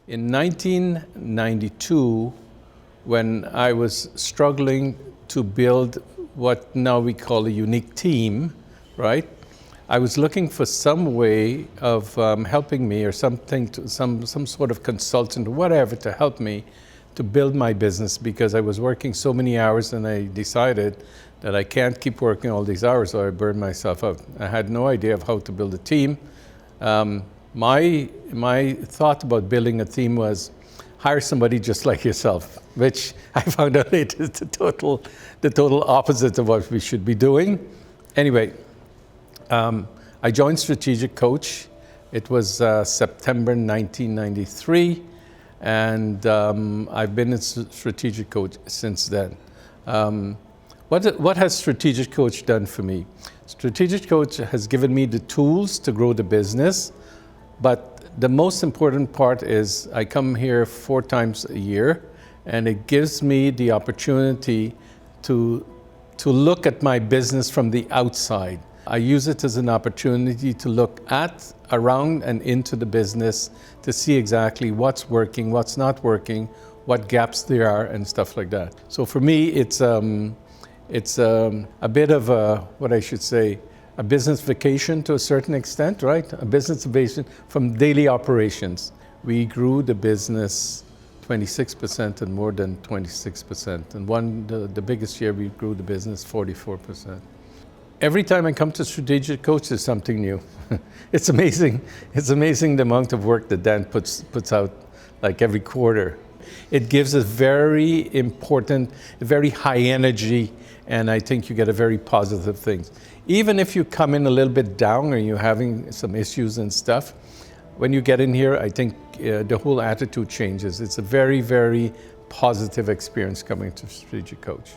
In 1992, when I was struggling to build what now we call a unique team, right? I was looking for some way of helping me or something, some sort of consultant or whatever to help me to build my business, because I was working so many hours and I decided that I can't keep working all these hours or I burn myself out. I had no idea of how to build a team. My thought about building a team was hire somebody just like yourself, which I found out it is the total opposite of what we should be doing. Anyway, I joined Strategic Coach. It was September 1993, and I've been a Strategic Coach since then. What has Strategic Coach done for me? Strategic Coach has given me the tools to grow the business, but the most important part is I come here 4 times a year, and it gives me the opportunity to look at my business from the outside. I use it as an opportunity to look at, around, and into the business to see exactly what's working, what's not working, what gaps there are, and stuff like that. So for me, it's a bit of what I should say, a business vacation to a certain extent, right? A business vacation from daily operations. We grew the business 26% and more than 26%. And the biggest year we grew the business 44%. Every time I come to Strategic Coach, there's something new. It's amazing. It's amazing the amount of work that Dan puts out like every quarter. It gives us very important, very high energy, and I think you get a very positive thing. Even if you come in a little bit down or you're having some issues and stuff, when you get in here, I think the whole attitude changes. It's a very, very positive experience coming to Strategic Coach.